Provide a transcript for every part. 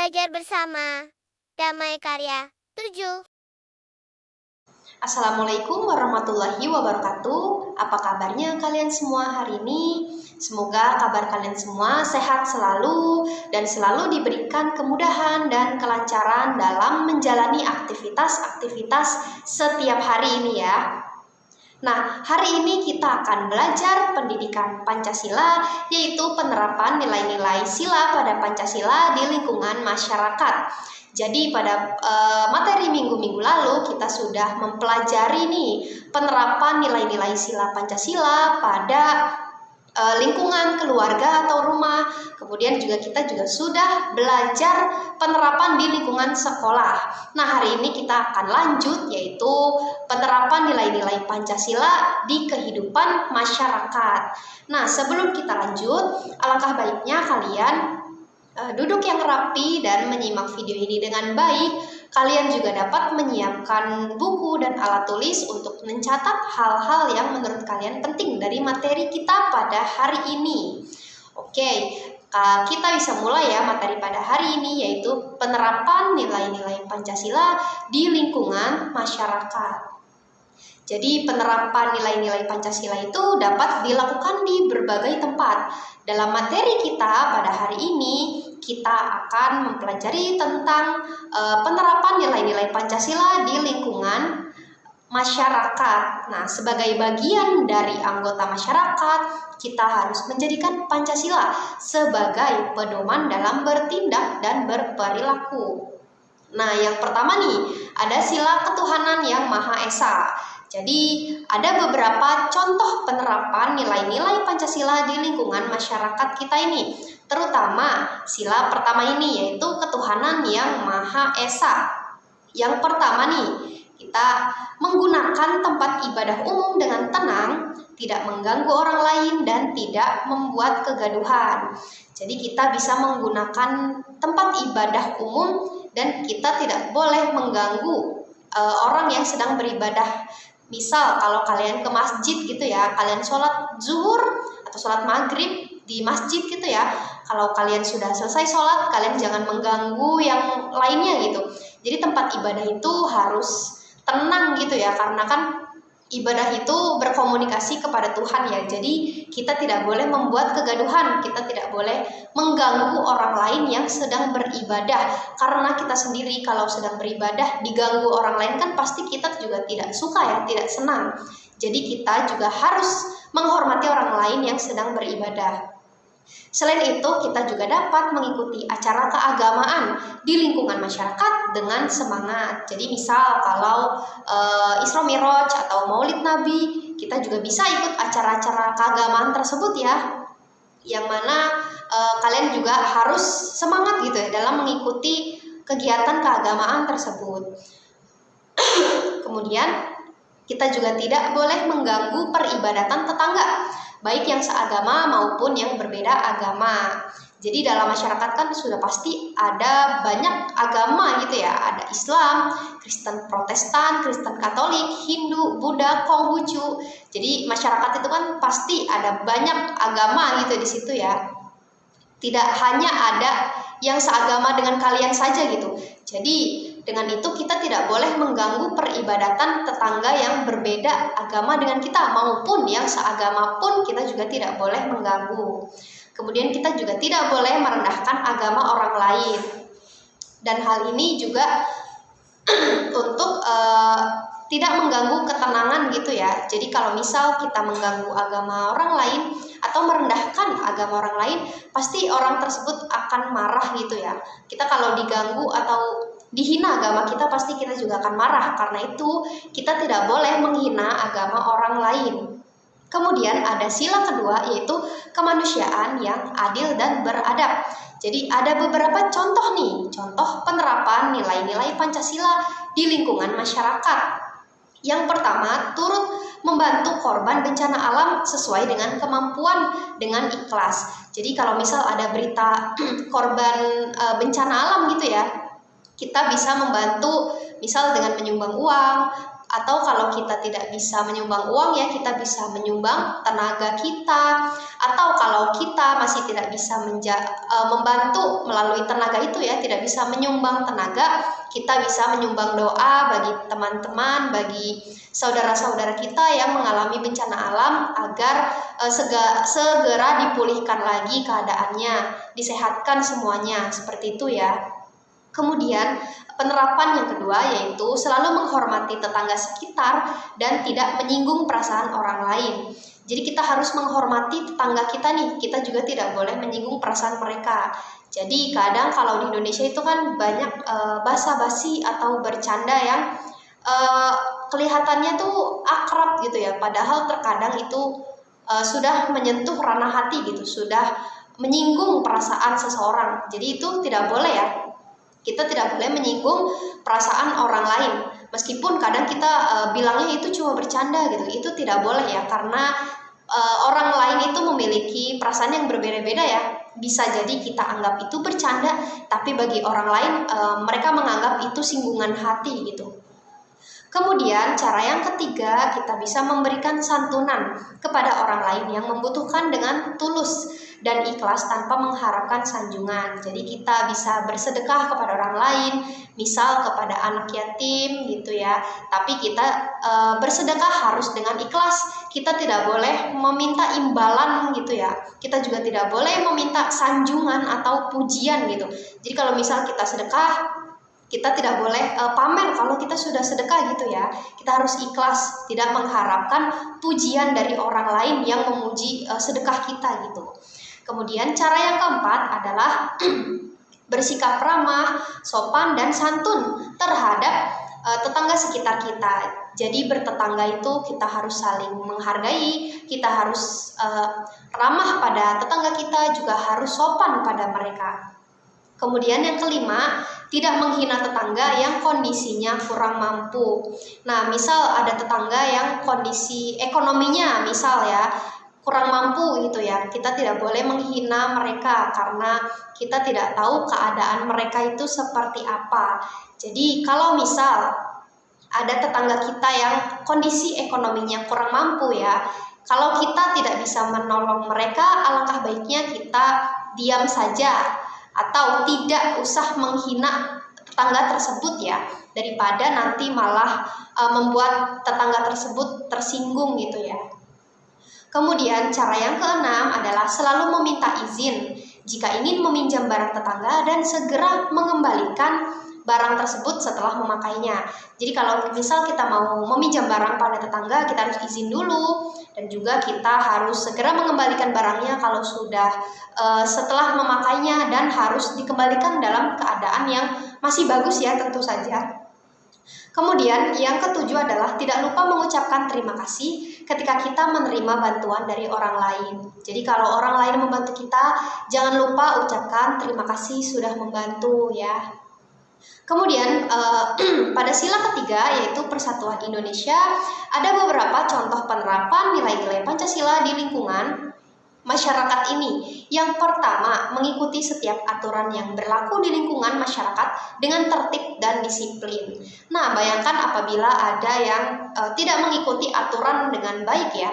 Belajar bersama. Damai Karya 7. Assalamualaikum warahmatullahi wabarakatuh. Apa kabarnya kalian semua hari ini? Semoga kabar kalian semua sehat selalu dan selalu diberikan kemudahan dan kelancaran dalam menjalani aktivitas-aktivitas setiap hari ini ya. Nah, hari ini kita akan belajar pendidikan Pancasila, yaitu penerapan nilai-nilai sila pada Pancasila di lingkungan masyarakat. Jadi pada materi minggu-minggu lalu kita sudah mempelajari nih penerapan nilai-nilai sila Pancasila pada lingkungan keluarga atau rumah. Kemudian kita juga sudah belajar penerapan di lingkungan sekolah. Nah, hari ini kita akan lanjut, yaitu penerapan nilai-nilai Pancasila di kehidupan masyarakat. Nah, sebelum kita lanjut, alangkah baiknya kalian duduk yang rapi dan menyimak video ini dengan baik. Kalian juga dapat menyiapkan buku dan alat tulis untuk mencatat hal-hal yang menurut kalian penting dari materi kita pada hari ini. Oke, kita bisa mulai ya materi pada hari ini, yaitu penerapan nilai-nilai Pancasila di lingkungan masyarakat. Jadi penerapan nilai-nilai Pancasila itu dapat dilakukan di berbagai tempat. Dalam materi kita pada hari ini, kita akan mempelajari tentang penerapan nilai-nilai Pancasila di lingkungan masyarakat. Nah, sebagai bagian dari anggota masyarakat, kita harus menjadikan Pancasila sebagai pedoman dalam bertindak dan berperilaku. Nah, yang pertama nih, ada sila ketuhanan yang Maha Esa. Jadi, ada beberapa contoh penerapan nilai-nilai Pancasila di lingkungan masyarakat kita ini. Terutama sila pertama ini, yaitu ketuhanan yang Maha Esa. Yang pertama nih, kita menggunakan tempat ibadah umum dengan tenang, tidak mengganggu orang lain, dan tidak membuat kegaduhan. Jadi kita bisa menggunakan tempat ibadah umum dan kita tidak boleh mengganggu orang yang sedang beribadah. Misal kalau kalian ke masjid gitu ya, kalian sholat zuhur atau sholat maghrib di masjid gitu ya, kalau kalian sudah selesai sholat, kalian jangan mengganggu yang lainnya gitu. Jadi tempat ibadah itu harus tenang gitu ya, karena kan ibadah itu berkomunikasi kepada Tuhan ya. Jadi kita tidak boleh membuat kegaduhan, kita tidak boleh mengganggu orang lain yang sedang beribadah. Karena kita sendiri kalau sedang beribadah diganggu orang lain kan pasti kita juga tidak suka ya, tidak senang. Jadi kita juga harus menghormati orang lain yang sedang beribadah. Selain itu, kita juga dapat mengikuti acara keagamaan di lingkungan masyarakat dengan semangat. Jadi misal kalau Isra Mi'raj atau Maulid Nabi, kita juga bisa ikut acara-acara keagamaan tersebut ya. Yang mana kalian juga harus semangat gitu ya dalam mengikuti kegiatan keagamaan tersebut. Kemudian kita juga tidak boleh mengganggu peribadatan tetangga, baik yang seagama maupun yang berbeda agama. Jadi dalam masyarakat kan sudah pasti ada banyak agama gitu ya. Ada Islam, Kristen Protestan, Kristen Katolik, Hindu, Buddha, Konghucu. Jadi masyarakat itu kan pasti ada banyak agama gitu di situ ya. Tidak hanya ada yang seagama dengan kalian saja gitu. Jadi dengan itu kita tidak boleh mengganggu peribadatan tetangga yang berbeda agama dengan kita, maupun yang seagama pun kita juga tidak boleh mengganggu. Kemudian kita juga tidak boleh merendahkan agama orang lain. Dan hal ini juga untuk tidak mengganggu ketenangan gitu ya. Jadi kalau misal kita mengganggu agama orang lain atau merendahkan agama orang lain, pasti orang tersebut akan marah gitu ya. Kita kalau diganggu atau dihina agama kita, pasti kita juga akan marah. Karena itu kita tidak boleh menghina agama orang lain. Kemudian ada sila kedua, yaitu kemanusiaan yang adil dan beradab. Jadi ada beberapa contoh nih, contoh penerapan nilai-nilai Pancasila di lingkungan masyarakat. Yang pertama, turut membantu korban bencana alam sesuai dengan kemampuan dengan ikhlas. Jadi kalau misal ada berita korban bencana alam gitu ya, kita bisa membantu misal dengan menyumbang uang Atau kalau kita tidak bisa menyumbang uang ya, kita bisa menyumbang tenaga kita. Atau kalau kita masih tidak bisa membantu melalui tenaga itu ya, tidak bisa menyumbang tenaga, kita bisa menyumbang doa bagi teman-teman, bagi saudara-saudara kita yang mengalami bencana alam agar segera dipulihkan lagi keadaannya, disehatkan semuanya, seperti itu ya. Kemudian penerapan yang kedua yaitu selalu menghormati tetangga sekitar dan tidak menyinggung perasaan orang lain. Jadi kita harus menghormati tetangga kita nih, kita juga tidak boleh menyinggung perasaan mereka. Jadi kadang kalau di Indonesia itu kan banyak basa-basi atau bercanda yang kelihatannya tuh akrab gitu ya, padahal terkadang itu sudah menyentuh ranah hati gitu, sudah menyinggung perasaan seseorang. Jadi itu tidak boleh ya. Kita tidak boleh menyinggung perasaan orang lain. Meskipun kadang kita bilangnya itu cuma bercanda gitu, itu tidak boleh ya, karena orang lain itu memiliki perasaan yang berbeda-beda ya. Bisa jadi kita anggap itu bercanda, tapi bagi orang lain mereka menganggap itu singgungan hati gitu. Kemudian cara yang ketiga, kita bisa memberikan santunan kepada orang lain yang membutuhkan dengan tulus dan ikhlas tanpa mengharapkan sanjungan. Jadi kita bisa bersedekah kepada orang lain, misal kepada anak yatim gitu ya. Tapi kita bersedekah harus dengan ikhlas. Kita tidak boleh meminta imbalan gitu ya. Kita juga tidak boleh meminta sanjungan atau pujian gitu. Jadi kalau misal kita sedekah, kita tidak boleh pamer kalau kita sudah sedekah gitu ya. Kita harus ikhlas, tidak mengharapkan pujian dari orang lain yang memuji sedekah kita gitu. Kemudian cara yang keempat adalah bersikap ramah, sopan dan santun terhadap tetangga sekitar kita. Jadi bertetangga itu kita harus saling menghargai, kita harus ramah pada tetangga kita, juga harus sopan pada mereka. Kemudian yang kelima, tidak menghina tetangga yang kondisinya kurang mampu. Nah, misal ada tetangga yang kondisi ekonominya misal ya kurang mampu gitu ya, kita tidak boleh menghina mereka karena kita tidak tahu keadaan mereka itu seperti apa. Jadi kalau misal ada tetangga kita yang kondisi ekonominya kurang mampu ya, kalau kita tidak bisa menolong mereka, alangkah baiknya kita diam saja atau tidak usah menghina tetangga tersebut ya, daripada nanti malah membuat tetangga tersebut tersinggung gitu ya. Kemudian cara yang keenam adalah selalu meminta izin jika ingin meminjam barang tetangga dan segera mengembalikan barang tersebut setelah memakainya. Jadi kalau misal kita mau meminjam barang pada tetangga, kita harus izin dulu, dan juga kita harus segera mengembalikan barangnya kalau sudah setelah memakainya, dan harus dikembalikan dalam keadaan yang masih bagus ya tentu saja. Kemudian yang ketujuh adalah tidak lupa mengucapkan terima kasih ketika kita menerima bantuan dari orang lain. Jadi kalau orang lain membantu kita, jangan lupa ucapkan terima kasih sudah membantu ya. Kemudian pada sila ketiga yaitu Persatuan Indonesia, ada beberapa contoh penerapan nilai-nilai Pancasila di lingkungan masyarakat ini. Yang pertama, mengikuti setiap aturan yang berlaku di lingkungan masyarakat dengan tertib dan disiplin. Nah, bayangkan apabila ada yang tidak mengikuti aturan dengan baik ya,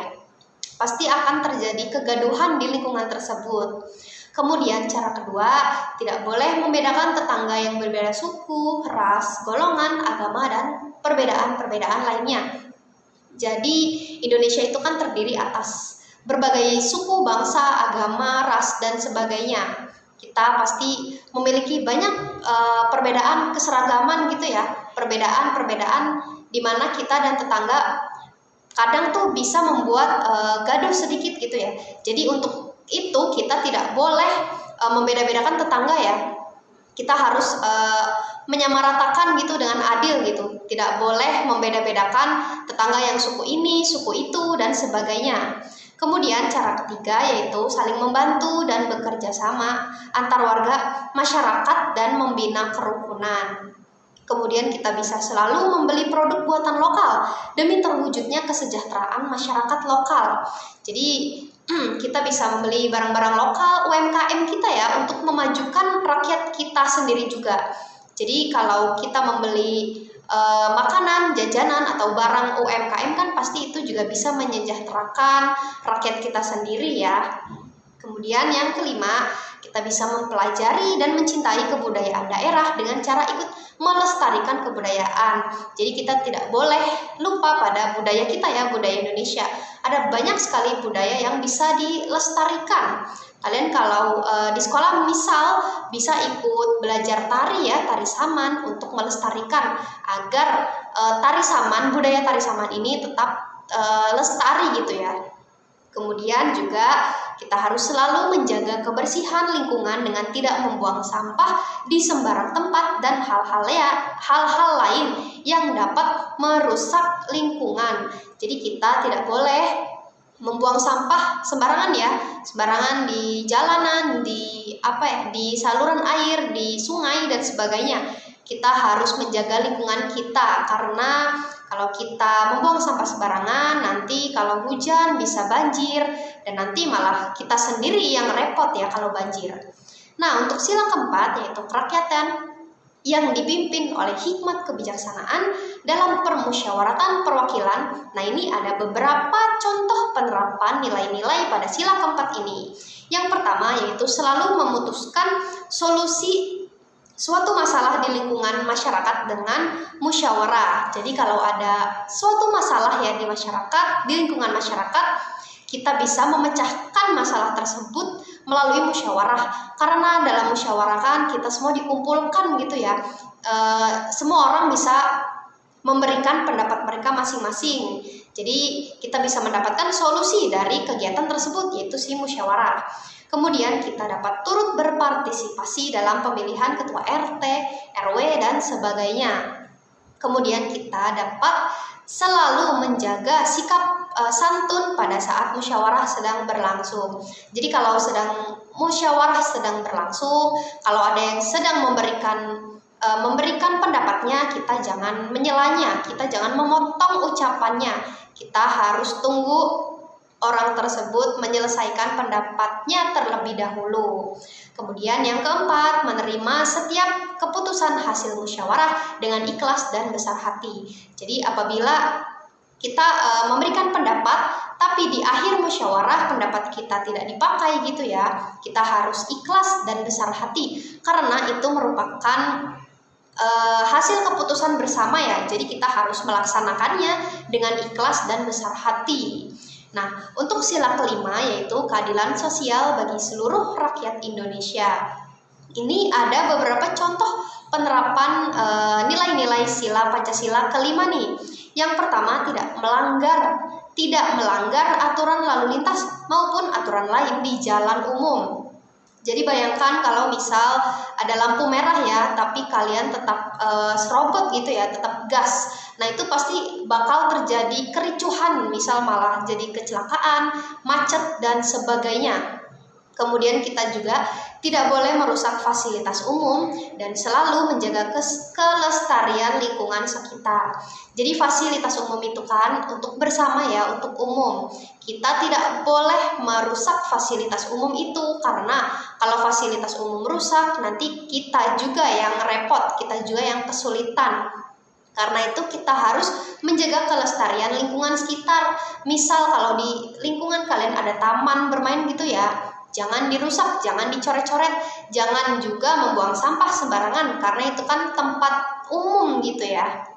pasti akan terjadi kegaduhan di lingkungan tersebut. Kemudian cara kedua, tidak boleh membedakan tetangga yang berbeda suku, ras, golongan, agama, dan perbedaan-perbedaan lainnya. Jadi Indonesia itu kan terdiri atas berbagai suku, bangsa, agama, ras, dan sebagainya. Kita pasti memiliki banyak perbedaan keseragaman gitu ya, perbedaan-perbedaan di mana kita dan tetangga kadang tuh bisa membuat gaduh sedikit gitu ya. Jadi untuk itu kita tidak boleh membeda-bedakan tetangga ya. Kita harus menyamaratakan gitu dengan adil gitu. Tidak boleh membeda-bedakan tetangga yang suku ini, suku itu, dan sebagainya. Kemudian cara ketiga yaitu saling membantu dan bekerja sama antar warga masyarakat dan membina kerukunan. Kemudian kita bisa selalu membeli produk buatan lokal demi terwujudnya kesejahteraan masyarakat lokal. Jadi kita bisa membeli barang-barang lokal UMKM kita ya untuk memajukan rakyat kita sendiri juga. Jadi kalau kita membeli makanan, jajanan, atau barang UMKM kan pasti itu juga bisa menyejahterakan rakyat kita sendiri ya. Kemudian yang kelima, kita bisa mempelajari dan mencintai kebudayaan daerah dengan cara ikut melestarikan kebudayaan. Jadi kita tidak boleh lupa pada budaya kita ya, budaya Indonesia. Ada banyak sekali budaya yang bisa dilestarikan. Kalian kalau di sekolah misal bisa ikut belajar tari ya, tari saman untuk melestarikan agar tari saman, budaya tari saman ini tetap lestari gitu ya. Kemudian juga kita harus selalu menjaga kebersihan lingkungan dengan tidak membuang sampah di sembarang tempat dan hal-hal lain yang dapat merusak lingkungan. Jadi kita tidak boleh membuang sampah sembarangan ya, sembarangan di jalanan, di saluran air, di sungai dan sebagainya. Kita harus menjaga lingkungan kita karena kalau kita membuang sampah sembarangan, nanti kalau hujan bisa banjir dan nanti malah kita sendiri yang repot ya kalau banjir. Nah, untuk sila keempat yaitu kerakyatan yang dipimpin oleh hikmat kebijaksanaan dalam permusyawaratan perwakilan. Nah, ini ada beberapa contoh penerapan nilai-nilai pada sila keempat ini. Yang pertama yaitu selalu memutuskan solusi suatu masalah di lingkungan masyarakat dengan musyawarah. Jadi kalau ada suatu masalah ya di masyarakat, di lingkungan masyarakat, kita bisa memecahkan masalah tersebut melalui musyawarah. Karena dalam musyawarah kan kita semua dikumpulkan gitu ya. Semua orang bisa memberikan pendapat mereka masing-masing. Jadi kita bisa mendapatkan solusi dari kegiatan tersebut yaitu si musyawarah. Kemudian kita dapat turut berpartisipasi dalam pemilihan ketua RT, RW, dan sebagainya. Kemudian kita dapat selalu menjaga sikap santun pada saat musyawarah sedang berlangsung. Jadi kalau musyawarah sedang berlangsung, kalau ada yang sedang memberikan pendapatnya, kita jangan menyelanya, kita jangan memotong ucapannya. Kita harus tunggu orang tersebut menyelesaikan pendapatnya terlebih dahulu. Kemudian yang keempat, menerima setiap keputusan hasil musyawarah dengan ikhlas dan besar hati. Jadi apabila kita memberikan pendapat, tapi di akhir musyawarah pendapat kita tidak dipakai gitu ya, kita harus ikhlas dan besar hati. Karena itu merupakan hasil keputusan bersama ya, jadi kita harus melaksanakannya dengan ikhlas dan besar hati. Nah, untuk sila kelima yaitu keadilan sosial bagi seluruh rakyat Indonesia. Ini ada beberapa contoh penerapan nilai-nilai sila Pancasila kelima nih. Yang pertama, tidak melanggar aturan lalu lintas maupun aturan lain di jalan umum. Jadi bayangkan kalau misal ada lampu merah ya, tapi kalian tetap serobot gitu ya, tetap gas. Nah itu pasti bakal terjadi kericuhan, misal malah jadi kecelakaan, macet, dan sebagainya. Kemudian kita juga tidak boleh merusak fasilitas umum dan selalu menjaga kelestarian lingkungan sekitar. Jadi fasilitas umum itu kan untuk bersama ya, untuk umum. Kita tidak boleh merusak fasilitas umum itu karena kalau fasilitas umum rusak nanti kita juga yang repot, kita juga yang kesulitan. Karena itu kita harus menjaga kelestarian lingkungan sekitar. Misal kalau di lingkungan kalian ada taman bermain gitu ya, jangan dirusak, jangan dicoret-coret, jangan juga membuang sampah sembarangan karena itu kan tempat umum gitu ya.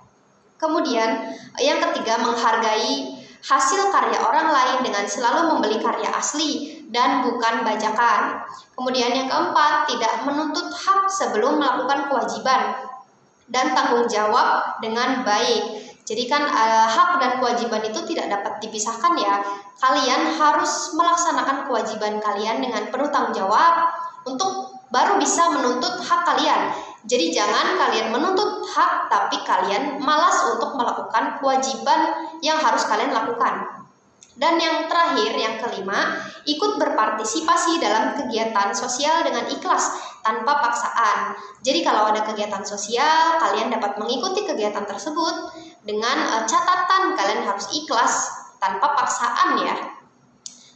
Kemudian yang ketiga, menghargai hasil karya orang lain dengan selalu membeli karya asli dan bukan bajakan. Kemudian yang keempat, tidak menuntut hak sebelum melakukan kewajiban dan tanggung jawab dengan baik. Jadi kan hak dan kewajiban itu tidak dapat dipisahkan ya. Kalian harus melaksanakan kewajiban kalian dengan penuh tanggung jawab untuk baru bisa menuntut hak kalian. Jadi jangan kalian menuntut hak tapi kalian malas untuk melakukan kewajiban yang harus kalian lakukan. Dan yang terakhir, yang kelima, ikut berpartisipasi dalam kegiatan sosial dengan ikhlas tanpa paksaan. Jadi kalau ada kegiatan sosial, kalian dapat mengikuti kegiatan tersebut dengan catatan kalian harus ikhlas tanpa paksaan ya.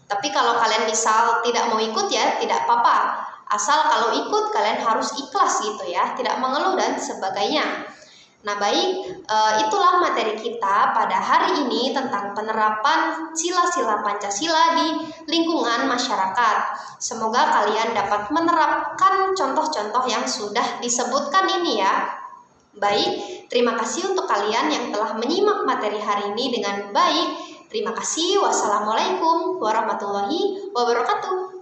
Tapi kalau kalian misal tidak mau ikut ya, tidak apa-apa. Asal kalau ikut kalian harus ikhlas gitu ya, tidak mengeluh dan sebagainya. Nah, baik, itulah materi kita pada hari ini tentang penerapan sila-sila Pancasila di lingkungan masyarakat. Semoga kalian dapat menerapkan contoh-contoh yang sudah disebutkan ini ya. Baik, terima kasih untuk kalian yang telah menyimak materi hari ini dengan baik. Terima kasih. Wassalamualaikum warahmatullahi wabarakatuh.